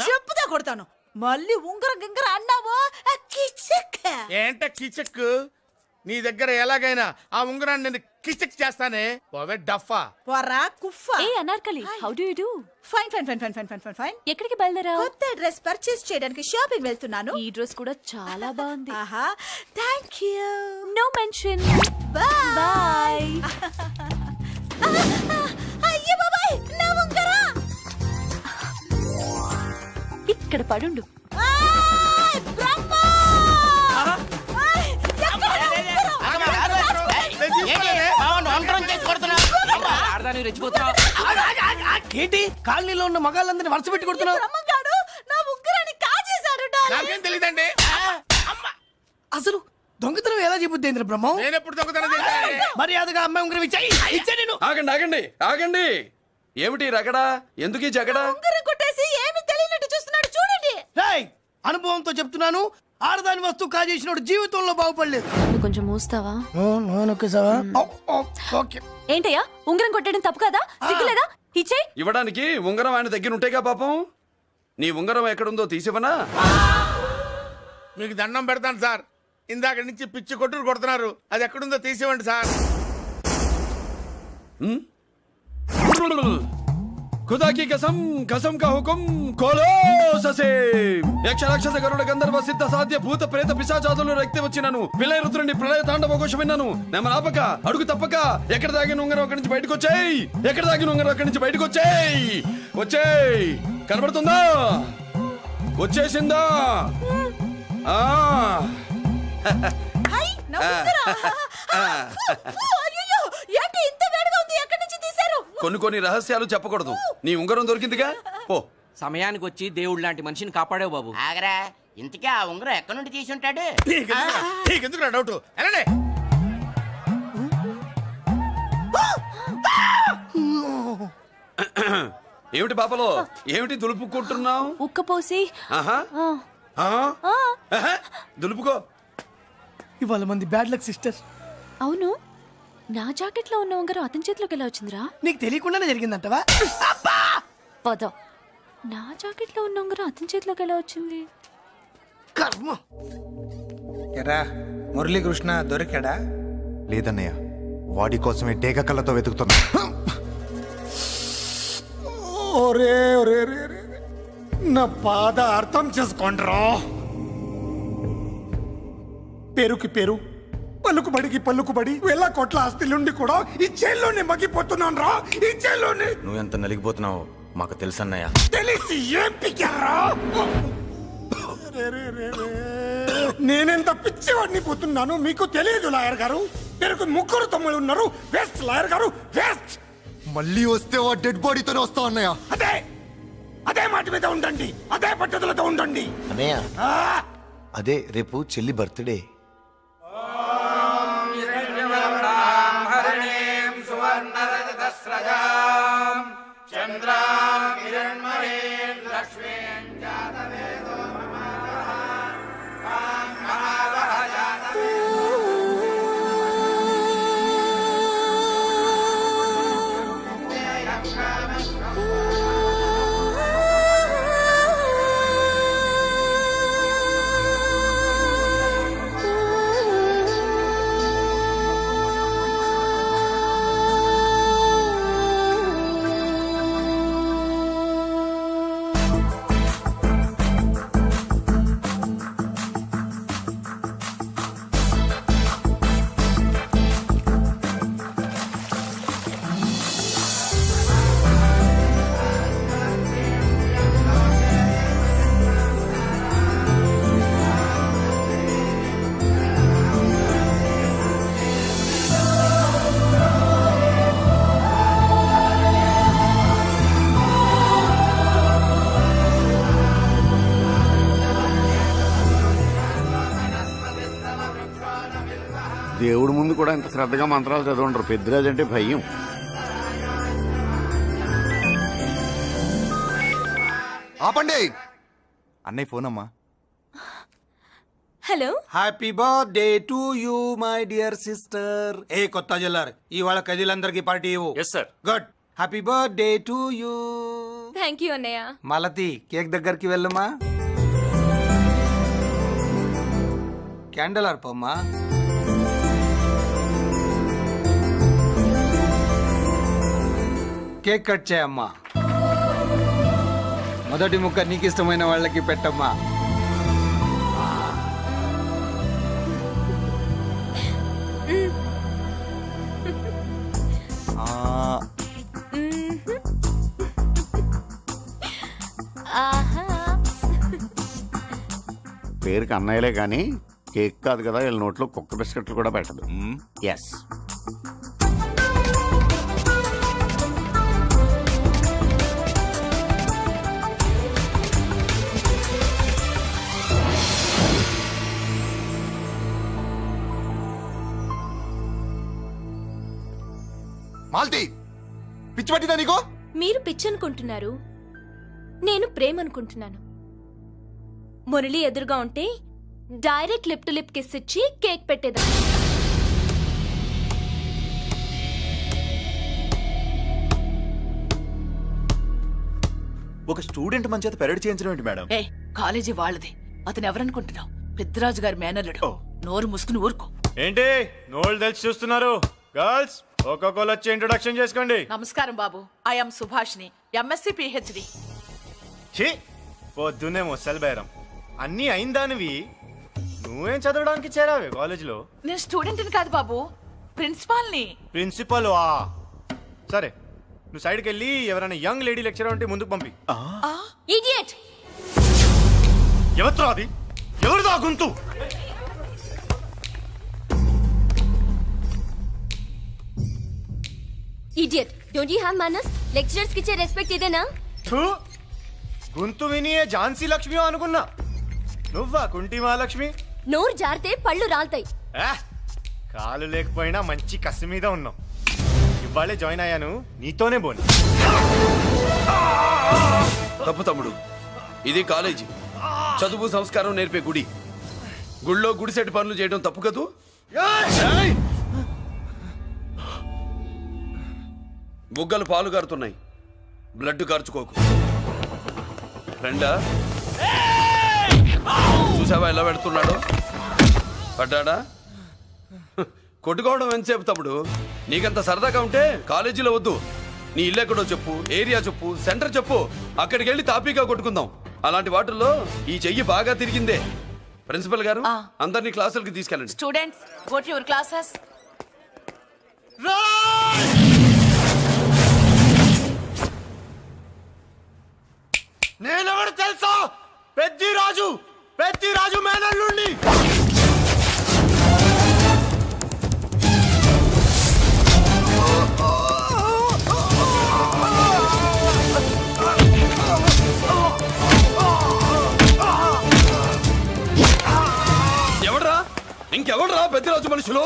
చెప్పుదా కొడతాను. మళ్ళీ ఉంగరం గింగర అన్నావో ఏంట కిచక్? నీ దగ్గర ఎలాగైనా ఆ ఉంగరాన్ని నేను కిచక్ చేస్తానే. పోవే డఫా. పోరా కుఫా. ఏ Anarkali, how do you do? Fine fine fine fine fine fine fine fine. ఎక్కడికి బయలుదేరావు? కొత్త డ్రెస్ పర్చేస్ చేయడానికి షాపింగ్ వెళ్తున్నాను. ఈ డ్రెస్ కూడా చాలా బాగుంది. ఆహా, thank you. No mention. Bye bye. అయ్యో బాబాయ్, నా ఉంగరా ఇక్కడ పడుండు. ఏంటి కాలనీలో ఉన్న మగాళ్ళందరినీ వరుస పెట్టి కొడుతున్నావు? నా ఉంగరాన్ని కాజేశాడు. నాకేం తెలియదండి. అసలు దొంగతనం ఎలా చెబుద్ది బ్రహ్మం? నేను ఎప్పుడు దొంగతనం చేశాను? మర్యాదగా అమ్మాయి ఉంగరం ఇచ్చా నేను. ఆగండి ఆగండి ఆగండి. ఏమిటి రగడా? ఎందుకు ఈ జగడా? ఉంగరం కొట్టేసి ఏమి తెలియనట్టు చూస్తున్నాడు చూడండి. రేయ్, అనుభవంతో చెప్తున్నాను, ఆడదాని వస్తువు కాజేసినోడు జీవితంలో బాగుపడలేదు. నువ్వు కొంచెం మూస్తావా? ఓకే. ఏంటయ్యా ఉంగరం కొట్టడం తప్పు కదా? సిగ్గులేదా? ఇచ్చేయ్. ఇవ్వడానికి ఉంగరం ఆయన దగ్గర ఉంటేగా పాపం. నీ ఉంగరం ఎక్కడుందో తీసివనా? మీకు దండం పెడతాను సార్, ఇందాక నుంచి పిచ్చి కొట్టుడు కొడుతున్నారు, అది ఎక్కడుందో తీసివ్వండి సార్. खुदा की कसम कसम का हुकुम खोलो ससे యక్ష రాక్షస గరుడ గంధర్వ సిద్ధ సాధ్య భూత ప్రేత పిశాచాదులు రక్తి వచ్చినాను విలయ రుద్రుని ప్రళయ తాండవ ఘోష విన్నాను. నెమలాపక అడుగు తప్పక ఎక్కడ దాగిన ఉంగరం అక్కడి నుంచి బయటకు వచ్చేయ్. ఎక్కడ దాగిన ఉంగరం అక్కడి నుంచి బయటకు వచ్చేయ్. వచ్చేయ్. కనబడుతుందా? వచ్చేసిందా? ఆ హై నా ఉంగరం. అయ్యో ఏంటి ఇంత వేడిగా ఉంది? ఎక్కడి నుంచి తీశారు? కొన్ని రహస్యాలు చెప్పకూడదు. నీ ఉంగరం దొరికిందిగా, పో. సమయానికి వచ్చి దేవుడు లాంటి మనిషిని కాపాడావు బాబు. ఆగరా, ఇంతకీ ఆ ఉంగరం ఎక్కడి నుండి తీసి ఉంటాడు? నీకెందుకు డౌట్? వెళ్ళండి. ఏమిటి పాపలో, ఏమిటి దులుపుకుంటున్నావు? ఉక్కపోసి. ఆహా. ఆహా. దులుపుకో. ఇవాళ మంది బ్యాడ్ లక్ సిస్టర్. అవును, నా జాకెట్ లో ఉన్న ఉంగరం అతని చేతిలోకి ఎలా వచ్చిందిరా? నీకు తెలియకుండానే జరిగిందంటవా? పద. నా జాకెట్ లో ఉన్న ఉంగరం అతని చేతిలోకి ఎలా వచ్చింది? కర్మ. ఎరా మురళీకృష్ణ దొరికాడా? లేదన్నయ్య, వాడి కోసమే డేగ కళ్ళతో వెతుకుతున్నా. ఒరే ఒరే నా బాధ అర్థం చేసుకోండిరా. పేరుకి పేరు, పలుకుబడికి పలుకుబడి, వేల కోట్ల ఆస్తిలుండి కూడా ఈ జైల్లోనే మగ్గిపోతున్నాను రా. ఈ జైల్లోనే. నువ్వెంత నలిగిపోతున్నావు మాకు తెలుసన్నయ్య. తెలిసి ఏం పిక్కారా? నేనెంత పిచ్చివాడిని పోతున్నాను మీకు తెలియదు లాయర్ గారు. పేరుకు ముగ్గురు తమ్ముళ్ళు ఉన్నారు. వేస్ట్ లాయర్ గారు, వేస్ట్. మళ్ళీ వస్తే ఆ డెడ్ బాడీతోనే వస్తా అన్నయ్య. అదే మాట మీద ఉండండి, అదే పట్టుదలతో ఉండండి. అన్నయ్య, అదే రేపు చెల్లి బర్త్డే. దేవుడి ముందు కూడా ఇంత శ్రద్ధగా మంత్రాలు చదవంటారు. పెద్దరాజు అంటే భయం. ఆపండి. అన్నయ్య ఫోన్ అమ్మా. Hello. Happy birthday to you my dear sister. ఏ కొత్త జల్లార్, ఇవాళ కదిలందరికీ పార్టీ ఇవ్వు. Yes sir. Good. Happy birthday to you. Thank you అన్నయ్య. మలతి, కేక్ దగ్గరికి వెళ్ళమ్మా. క్యాండల్ ఆర్పమ్మా. కేక్ కట్ చేయమ్మా. మొదటి ముక్క నీకు ఇష్టమైన వాళ్ళకి పెట్టమ్మా. పేరుకి అన్నయ్యలే కానీ కేక్ కాదు కదా, వీళ్ళ నోట్లో కుక్క బిస్కెట్లు కూడా పెట్టదు. ఎస్. మాల్తి పిచ్చి పట్టిందా నీకో? మీరు పిచ్చి అనుకుంటున్నారు, నేను ప్రేమ అనుకుంటున్నాను. మురళి ఎదురుగా ఉంటే direct lip to lip kiss ఇచ్చి కేక్ పెట్టేదా. ఒక స్టూడెంట్ మన చేత పెరడ్ చేయించడం ఏంటి మేడం? ఏ కాలేజీ వాళ్ళది, అతను ఎవరనుకుంటున్నావు? పెద్దరాజు గారి మేనల్లుడు. నోరు ముసుకుని ఊరుకో. ఏంటి నోళ్ళు తెలిసి చూస్తున్నారు? గర్ల్స్ ఒక్కొక్కరు వచ్చి ఇంట్రొడక్షన్ చేసుకోండి. నమస్కారం బాబు, ఐఎమ్ సుభాష్ని, ఎంఎస్సి పిహెచ్డి. ఛీ, పొద్దున్నే ముసలి బేరం అన్నీ అయిందానివి. నువ్వేం చదవడానికి చేరావే కాలేజీలో? నేను స్టూడెంట్ని కాదు బాబు, ప్రిన్సిపాల్ని. ప్రిన్సిపల్ వా? సరే, నువ్వు సైడ్కి వెళ్ళి ఎవరైనా యంగ్ లేడీ లెక్చరర్ ఉంటే ముందుకు పంపి. ఇడియట్! ఎవరితో అది? ఎవరిదో ఆ గొంతు? ఇడియట్! డోంట్ యు హావ్ మనస్? లెక్చరర్స్ కి ఇచ్చే రెస్పెక్ట్ ఇదేనా? గొంతు విని ఝాన్సీ లక్ష్మి అనుకున్నా. నువ్వా కుంటి మహాలక్ష్మి? నోరు జారితే పళ్ళు రాల్తాయి. కాలు లేకపోయినా మంచి కసి మీద ఉన్నావు. ఇవాళే జాయిన్ అయ్యాను, నీతోనే బోని. తప్పు తమ్ముడు, ఇది కాలేజీ, చదువు సంస్కారం నేర్పే గుడి. గుళ్ళో గుడిసెట్టి పనులు చేయడం తప్పు కదూ? బుగ్గలు పాలు గారుతున్నాయి, బ్లడ్ కార్చుకోకు. ఫ్రెండా, చూసావా ఎలా పెడుతున్నాడు? పడ్డాడా? కొట్టుకోవడం ఎంతసేపు తమ్ముడు? నీకంత సరదాగా ఉంటే కాలేజీలో వద్దు. నీ ఇల్లు ఎక్కడో చెప్పు, ఏరియా చెప్పు, సెంటర్ చెప్పు, అక్కడికి వెళ్ళి తాపీగా కొట్టుకుందాం. అలాంటి వాటిల్లో ఈ చెయ్యి బాగా తిరిగిందే. ప్రిన్సిపల్ గారు, అందరినీ క్లాసులకి తీసుకెళ్ళండి. Students, go to your classes. నేనెవరు తెలుసా? పెద్దిరాజు, పెద్దిరాజు మేనల్లుండి. ఎవడ్రా? ఇంకెవడ్రా పెద్దిరాజు మనుషులు?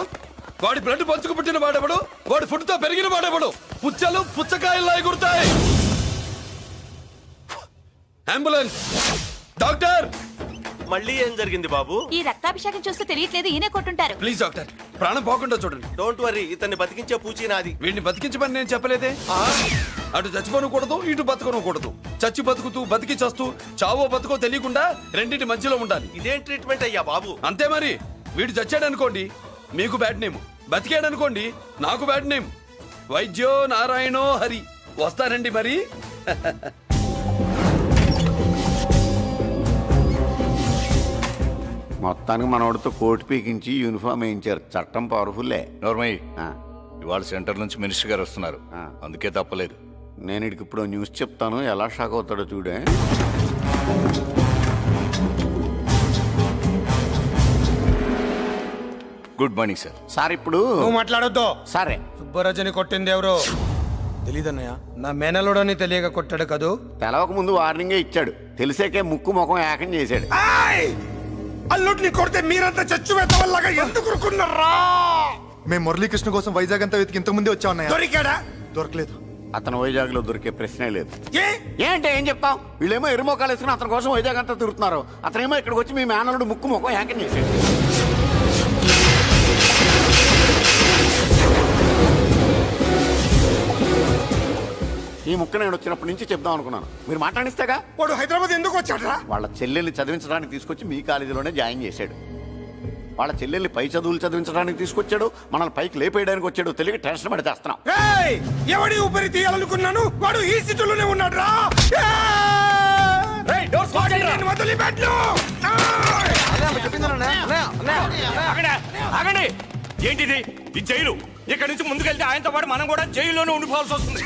వాడి బ్లడ్ పంచుకు పుట్టిన వాడెవడు? వాడి ఫుడ్ తో పెరిగిన వాడెవడు? పుచ్చలు పుచ్చకాయల్లా ఎగురుతాయి. అంబులెన్స్! డాక్టర్! మళ్ళీ ఏం జరిగింది బాబు? ఈ రక్తాభిషేకం చూస్తే తెలియట్లేదు, ఈయనే కొట్టుంటారు. ప్లీజ్ డాక్టర్, ప్రాణం పోకుండా చూడండి. డోంట్ వరీ, ఇతన్ని బతికించే పూచి నాది. వీడిని బతికించమని నేను చెప్పలేదే. అటు చచ్చిపోనకూడదు, ఇటు బతకనకూడదు. చచ్చి బతుకుతూ, బతికి చస్తూ, చావో బతుకో తెలియకుండా రెండింటి మధ్యలో ఉండాలి. ఇదేం ట్రీట్మెంట్ అయ్యా బాబు? అంతే మరి. వీడు చచ్చాడనుకోండి, మీకు బ్యాడ్ నేమ్. బతికాడనుకోండి, నాకు బ్యాడ్ నేమ్. వైద్యో నారాయణో హరి. వస్తారండి మరి. మొత్తానికి మనోడితో కోట్ పీకించి యూనిఫామ్ వేయించారు. చట్టం పవర్ఫుల్లే. నోర్మయ్య, ఇవాళ సెంటర్ నుంచి మినిస్టర్ గారు వస్తున్నారు, అందుకే తప్పలేదు. నేను ఇడికి ఇప్పుడు న్యూస్ చెప్తాను, ఎలా షాక్ అవుతాడో చూడే. Good morning sir. సార్ ఇప్పుడు నువ్వు మాట్లాడొద్దు. సరే, సుబ్బరాజుని కొట్టింది ఎవరు? తెలీదన్నయ్య, నా మేనలోడని తెలియక కొట్టాడు కదూ. తెలవక ముందు వార్నింగే ఇచ్చాడు, తెలిసాకే ముక్కు ముఖం ఏకం చేశాడు. అల్లుడిని కొడితే మీరంతా చచ్చువేత వల్లగా ఎందుకు ఊరుకున్నారా? మేము మురళీకృష్ణ కోసం వైజాగ్ అంతా వెతికి ఇంతకు ముందే వచ్చా ఉన్నాయా? దొరికాడా? దొరకలేదు. అతను వైజాగ్ లో దొరికే ప్రశ్నే లేదు. ఏంటే ఏం చెప్తాం? వీళ్ళేమో ఎరుమోకాలు వేసుకుని అతని కోసం వైజాగ్ అంతా తిరుగుతున్నారు. అతనేమో ఇక్కడికి వచ్చి మీ మేనలుడు ముక్కు ముఖం ఏకం చేశాడు. ఈ ముక్క నేను వచ్చినప్పటి నుంచి చెప్దాం అనుకున్నాను, మీరు మాట్లాడిస్తేగా. వాడు హైదరాబాద్ ఎందుకు వచ్చాడరా? వాళ్ళ చెల్లెల్ని చదివించడానికి తీసుకొచ్చి మీ కాలేజీలోనే జాయిన్ చేశాడు. వాళ్ళ చెల్లెల్ని పై చదువులు చదివించడానికి తీసుకొచ్చాడు, మనల్ని పైకి లేపేయడానికి వచ్చాడు. తెలియక టెన్షన్ పడి చేస్తున్నాం. ఎవడి ఊపిరి తీయాలనుకున్నాను, వాడు ఈ సిటీలోనే ఉన్నాడు రా. ఏంటిది? ఈ జైలు. ఇక్కడ నుంచి ముందుకెళ్తే ఆయనతో పాటు మనం కూడా జైల్లోనే ఉండిపోవాల్సి వస్తుంది.